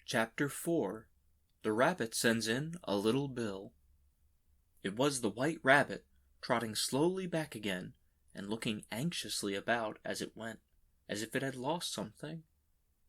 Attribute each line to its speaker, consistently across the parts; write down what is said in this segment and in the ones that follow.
Speaker 1: Chapter 4 The Rabbit Sends in a Little Bill. It was the White Rabbit, trotting slowly back again, and looking anxiously about as it went, as if it had lost something.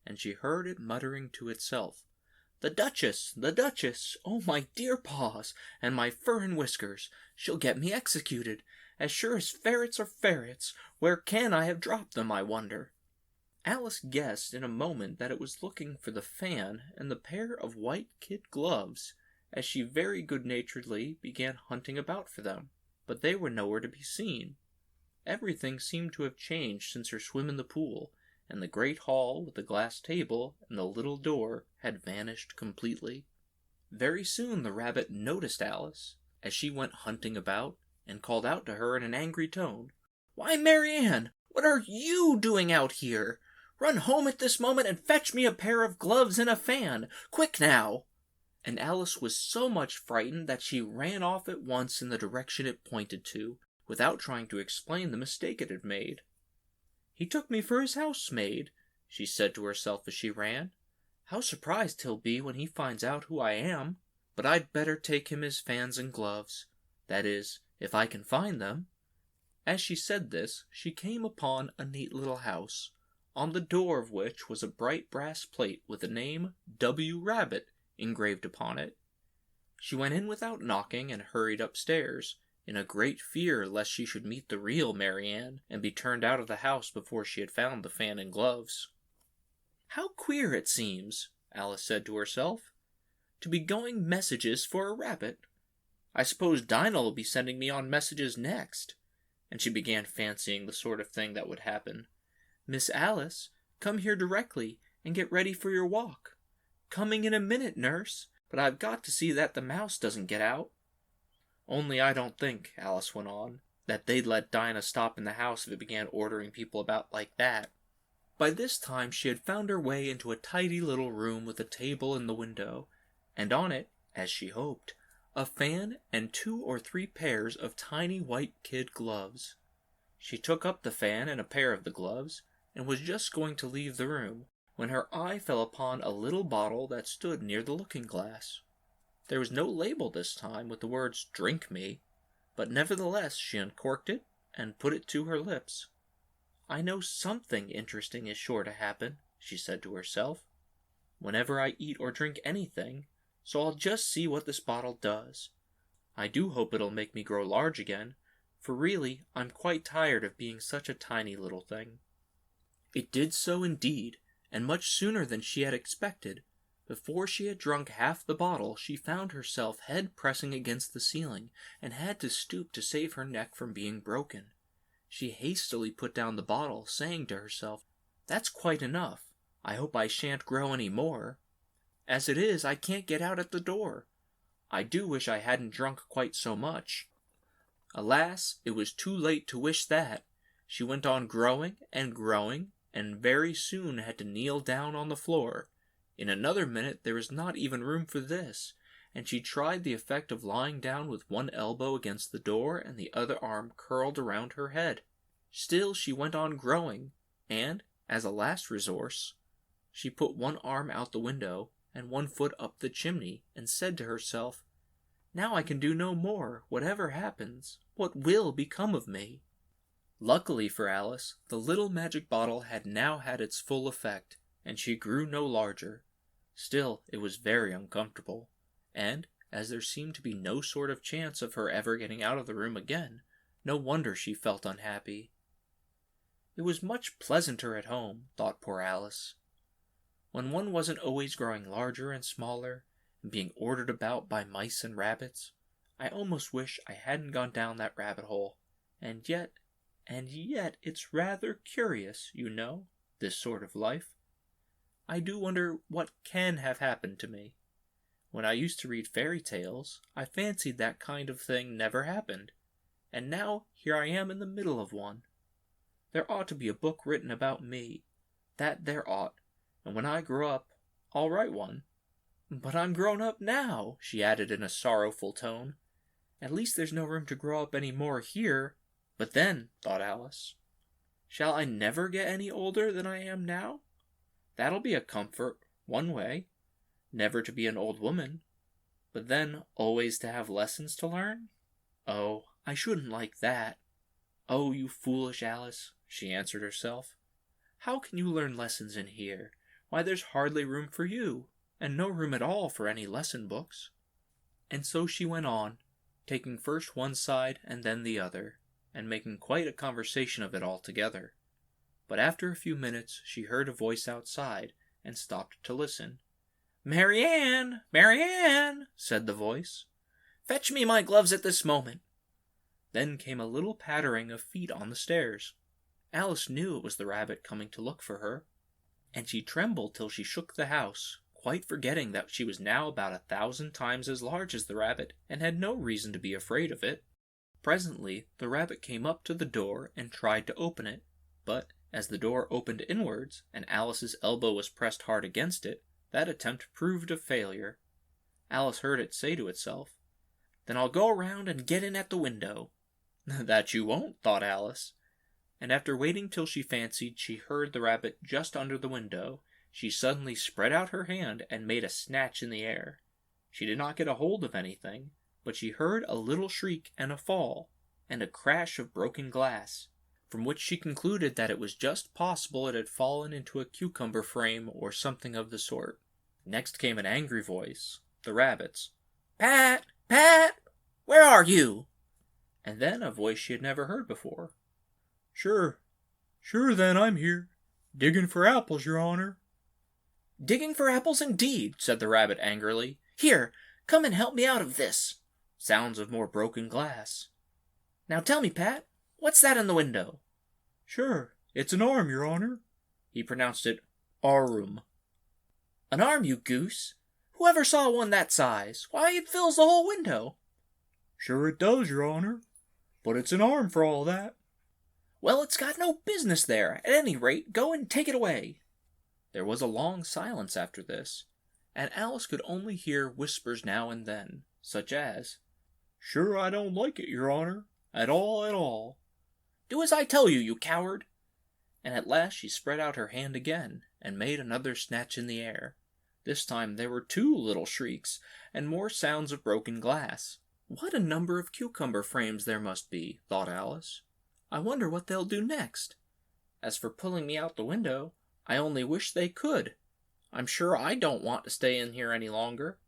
Speaker 1: And she heard it muttering to itself, "The Duchess! The Duchess! Oh, my dear paws, and my fur and whiskers! She'll get me executed! As sure as ferrets are ferrets! Where can I have dropped them, I wonder?" Alice guessed in a moment that it was looking for the fan and the pair of white kid gloves, as she very good-naturedly began hunting about for them, but they were nowhere to be seen. Everything seemed to have changed since her swim in the pool, and the great hall with the glass table and the little door had vanished completely. Very soon the rabbit noticed Alice, as she went hunting about, and called out to her in an angry tone, "Why, Marianne, what are you doing out here? Run home at this moment and fetch me a pair of gloves and a fan. Quick now!" And Alice was so much frightened that she ran off at once in the direction it pointed to, without trying to explain the mistake it had made. "He took me for his housemaid," she said to herself as she ran. "How surprised he'll be when he finds out who I am. But I'd better take him his fans and gloves. That is, if I can find them." As she said this, she came upon a neat little house, on the door of which was a bright brass plate with the name W. Rabbit engraved upon it. She went in without knocking and hurried upstairs, in a great fear lest she should meet the real Marianne and be turned out of the house before she had found the fan and gloves. "How queer it seems," Alice said to herself, "to be going messages for a rabbit. I suppose Dinah will be sending me on messages next." And she began fancying the sort of thing that would happen. "Miss Alice, come here directly and get ready for your walk." "Coming in a minute, nurse, but I've got to see that the mouse doesn't get out." "Only I don't think," Alice went on, "that they'd let Dinah stop in the house if it began ordering people about like that." By this time she had found her way into a tidy little room with a table in the window, and on it, as she hoped, a fan and 2 or 3 pairs of tiny white kid gloves. She took up the fan and a pair of the gloves, and was just going to leave the room, when her eye fell upon a little bottle that stood near the looking-glass. There was no label this time with the words "Drink me," but nevertheless she uncorked it and put it to her lips. "I know something interesting is sure to happen," she said to herself, "whenever I eat or drink anything, so I'll just see what this bottle does. I do hope it'll make me grow large again, for really I'm quite tired of being such a tiny little thing." It did so indeed, and much sooner than she had expected. Before she had drunk half the bottle, she found herself head pressing against the ceiling, and had to stoop to save her neck from being broken. She hastily put down the bottle, saying to herself, "That's quite enough. I hope I shan't grow any more. As it is, I can't get out at the door. I do wish I hadn't drunk quite so much." Alas, it was too late to wish that. She went on growing, and very soon had to kneel down on the floor. In another minute there was not even room for this, and she tried the effect of lying down with one elbow against the door and the other arm curled around her head. Still she went on growing, and, as a last resource, she put one arm out the window and one foot up the chimney, and said to herself, "Now I can do no more, whatever happens. What will become of me?" Luckily for Alice, the little magic bottle had now had its full effect, and she grew no larger. Still, it was very uncomfortable, and, as there seemed to be no sort of chance of her ever getting out of the room again, no wonder she felt unhappy. It was much pleasanter at home, thought poor Alice. When one wasn't always growing larger and smaller, and being ordered about by mice and rabbits, I almost wish I hadn't gone down that rabbit hole. And yet it's rather curious, you know, this sort of life. I do wonder what can have happened to me. When I used to read fairy tales, I fancied that kind of thing never happened, and now here I am in the middle of one. There ought to be a book written about me, that there ought, and when I grow up, I'll write one. But I'm grown up now, she added in a sorrowful tone. At least there's no room to grow up any more here. But then, thought Alice, shall I never get any older than I am now? That'll be a comfort, one way. never to be an old woman, but then always to have lessons to learn? Oh, I shouldn't like that. Oh, you foolish Alice, she answered herself. How can you learn lessons in here? Why, there's hardly room for you, and no room at all for any lesson books. And so she went on, taking first one side and then the other, and making quite a conversation of it altogether. But after a few minutes she heard a voice outside, and stopped to listen. "Mary Ann! Mary Ann!" said the voice. "Fetch me my gloves at this moment." Then came a little pattering of feet on the stairs. Alice knew it was the rabbit coming to look for her, and she trembled till she shook the house, quite forgetting that she was now about 1,000 times as large as the rabbit, and had no reason to be afraid of it. Presently the rabbit came up to the door and tried to open it, but as the door opened inwards, and Alice's elbow was pressed hard against it, that attempt proved a failure. Alice heard it say to itself, "Then I'll go around and get in at the window." "That you won't," thought Alice. And after waiting till she fancied she heard the rabbit just under the window, she suddenly spread out her hand and made a snatch in the air. She did not get a hold of anything, but she heard a little shriek and a fall, and a crash of broken glass, from which she concluded that it was just possible it had fallen into a cucumber frame or something of the sort. Next came an angry voice, the rabbit's. "Pat! Pat! Where are you?" And then a voice she had never heard before. Sure then, I'm here. Digging for apples, Your Honor." "Digging for apples indeed," said the rabbit angrily. "Here, come and help me out of this." Sounds of more broken glass. "Now tell me, Pat, what's that in the window?" "Sure, it's an arm, Your Honor." He pronounced it arum. "An arm, you goose? Whoever saw one that size? Why, it fills the whole window." "Sure it does, Your Honor, but it's an arm for all that." "Well, it's got no business there. At any rate, go and take it away." There was a long silence after this, and Alice could only hear whispers now and then, such as, "Sure I don't like it, Your Honor, at all. Do as I tell you, you coward." And at last she spread out her hand again, and made another snatch in the air. This time there were 2 little shrieks, and more sounds of broken glass. What a number of cucumber frames there must be, thought Alice. I wonder what they'll do next. As for pulling me out the window, I only wish they could. I'm sure I don't want to stay in here any longer.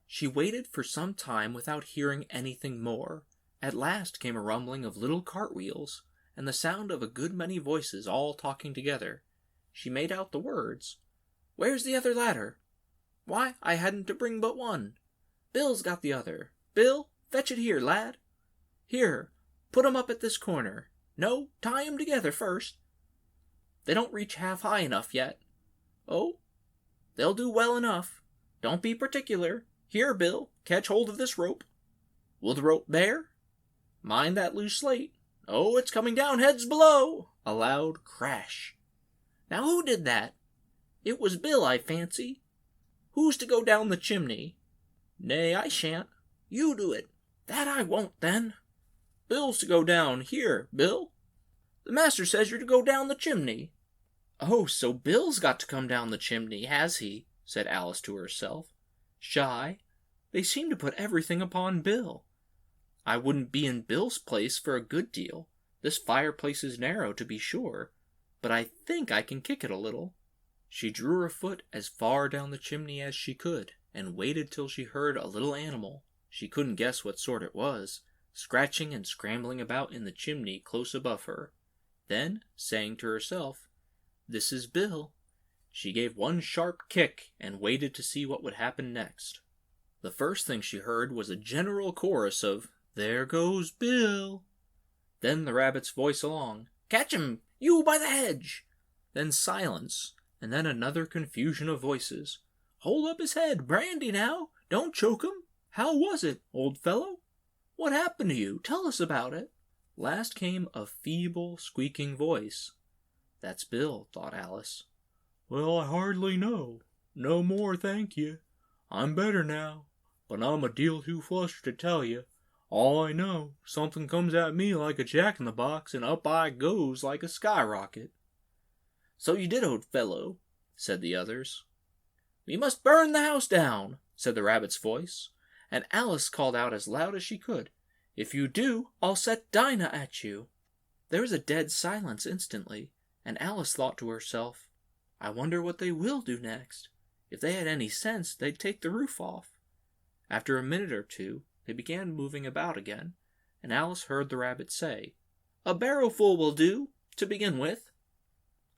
Speaker 1: She waited for some time without hearing anything more. At last came a rumbling of little cartwheels, and the sound of a good many voices all talking together. She made out the words. "Where's the other ladder? Why, I hadn't to bring but one. Bill's got the other. Bill, fetch it here, lad. Here, put 'em up at this corner. No, tie 'em together first. They don't reach half high enough yet. Oh, they'll do well enough. Don't be particular. Here, Bill, catch hold of this rope. Will the rope bear? Mind that loose slate. Oh, it's coming down heads below." A loud crash. "Now who did that? It was Bill, I fancy. Who's to go down the chimney?" "Nay, I shan't. You do it." "That I won't, then." "Bill's to go down. Here, Bill. The master says you're to go down the chimney." "Oh, so Bill's got to come down the chimney, has he?" said Alice to herself. "Shy. They seem to put everything upon Bill. I wouldn't be in Bill's place for a good deal. This fireplace is narrow, to be sure, but I think I can kick it a little." She drew her foot as far down the chimney as she could, and waited till she heard a little animal, she couldn't guess what sort it was, scratching and scrambling about in the chimney close above her. Then, saying to herself, "This is Bill," she gave one sharp kick and waited to see what would happen next. The first thing she heard was a general chorus of, "There goes Bill." Then the rabbit's voice along, "Catch him, you by the hedge." Then silence, and then another confusion of voices. "Hold up his head, brandy now, don't choke him. How was it, old fellow? What happened to you? Tell us about it." Last came a feeble, squeaking voice. "That's Bill," thought Alice. "Well, I hardly know. No more, thank you. I'm better now, but I'm a deal too flushed to tell you. All I know, something comes at me like a jack-in-the-box, and up I goes like a skyrocket." "So you did, old fellow," said the others. "We must burn the house down," said the rabbit's voice, and Alice called out as loud as she could, "If you do, I'll set Dinah at you." There was a dead silence instantly, and Alice thought to herself, "I wonder what they will do next. If they had any sense, they'd take the roof off." After a minute or two, they began moving about again, and Alice heard the rabbit say, "A barrowful will do, to begin with."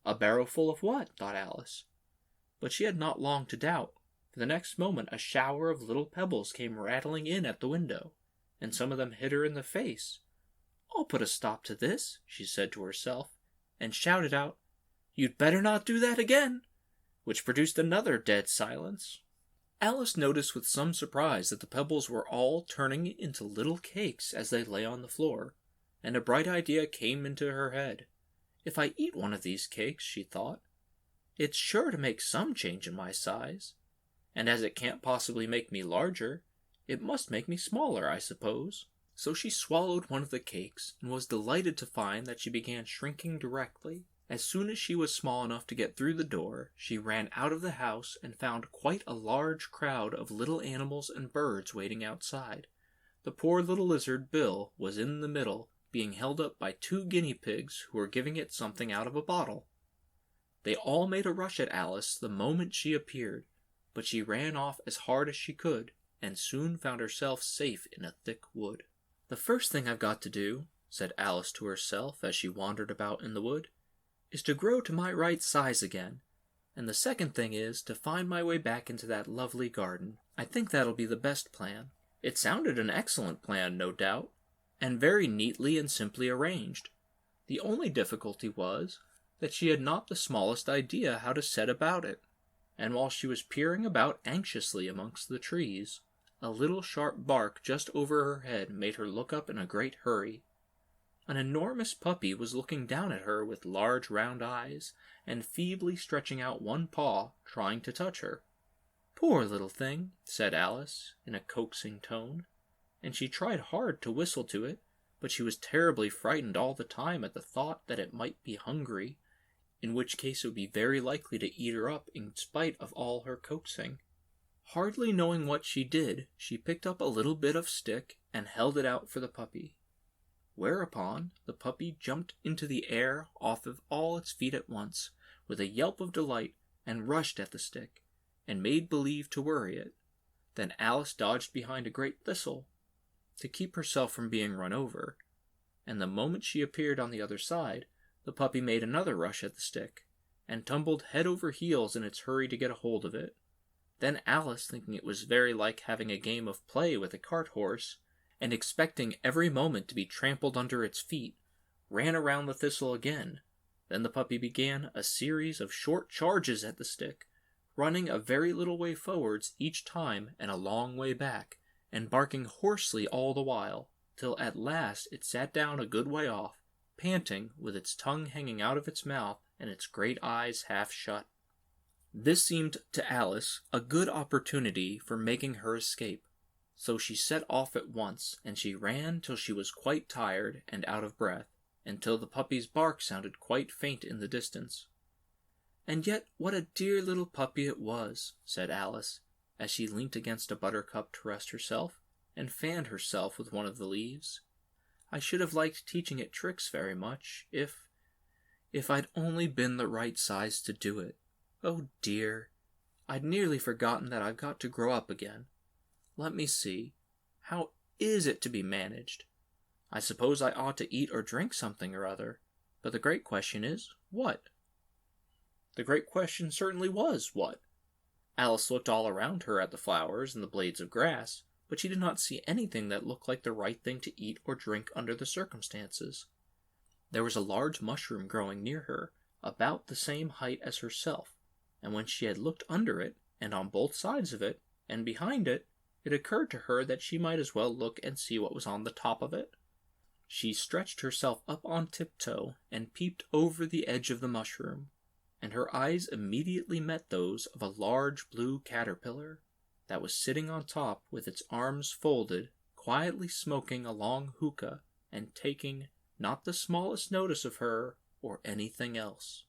Speaker 1: A barrowful of what? Thought Alice. But she had not long to doubt, for the next moment a shower of little pebbles came rattling in at the window, and some of them hit her in the face. "I'll put a stop to this," she said to herself, and shouted out, "You'd better not do that again," which produced another dead silence. Alice noticed with some surprise that the pebbles were all turning into little cakes as they lay on the floor, and a bright idea came into her head. "If I eat one of these cakes," she thought, "it's sure to make some change in my size, and as it can't possibly make me larger, it must make me smaller, I suppose." So she swallowed one of the cakes, and was delighted to find that she began shrinking directly. As soon as she was small enough to get through the door, she ran out of the house and found quite a large crowd of little animals and birds waiting outside. The poor little lizard, Bill, was in the middle, being held up by 2 guinea pigs who were giving it something out of a bottle. They all made a rush at Alice the moment she appeared, but she ran off as hard as she could, and soon found herself safe in a thick wood. "The first thing I've got to do," said Alice to herself as she wandered about in the wood, "is to grow to my right size again, and the second thing is to find my way back into that lovely garden. I think that'll be the best plan." It sounded an excellent plan, no doubt, and very neatly and simply arranged. The only difficulty was that she had not the smallest idea how to set about it, and while she was peering about anxiously amongst the trees, a little sharp bark just over her head made her look up in a great hurry. An enormous puppy was looking down at her with large round eyes, and feebly stretching out one paw, trying to touch her. "Poor little thing," said Alice, in a coaxing tone, and she tried hard to whistle to it, but she was terribly frightened all the time at the thought that it might be hungry, in which case it would be very likely to eat her up in spite of all her coaxing. Hardly knowing what she did, she picked up a little bit of stick and held it out for the puppy. Whereupon the puppy jumped into the air off of all its feet at once, with a yelp of delight, and rushed at the stick, and made believe to worry it. Then Alice dodged behind a great thistle, to keep herself from being run over, and the moment she appeared on the other side, the puppy made another rush at the stick, and tumbled head over heels in its hurry to get a hold of it. Then Alice, thinking it was very like having a game of play with a cart horse, and expecting every moment to be trampled under its feet, ran around the thistle again. Then the puppy began a series of short charges at the stick, running a very little way forwards each time and a long way back, and barking hoarsely all the while, till at last it sat down a good way off, panting, with its tongue hanging out of its mouth and its great eyes half shut. This seemed to Alice a good opportunity for making her escape, so she set off at once, and she ran till she was quite tired and out of breath, until the puppy's bark sounded quite faint in the distance. "And yet what a dear little puppy it was," said Alice, as she leant against a buttercup to rest herself, and fanned herself with one of the leaves. "I should have liked teaching it tricks very much, if I'd only been the right size to do it. Oh dear, I'd nearly forgotten that I've got to grow up again. Let me see, how is it to be managed? I suppose I ought to eat or drink something or other, but the great question is, what?" The great question certainly was, what? Alice looked all around her at the flowers and the blades of grass, but she did not see anything that looked like the right thing to eat or drink under the circumstances. There was a large mushroom growing near her, about the same height as herself, and when she had looked under it, and on both sides of it, and behind it, it occurred to her that she might as well look and see what was on the top of it. She stretched herself up on tiptoe and peeped over the edge of the mushroom, and her eyes immediately met those of a large blue caterpillar that was sitting on top with its arms folded, quietly smoking a long hookah and taking not the smallest notice of her or anything else.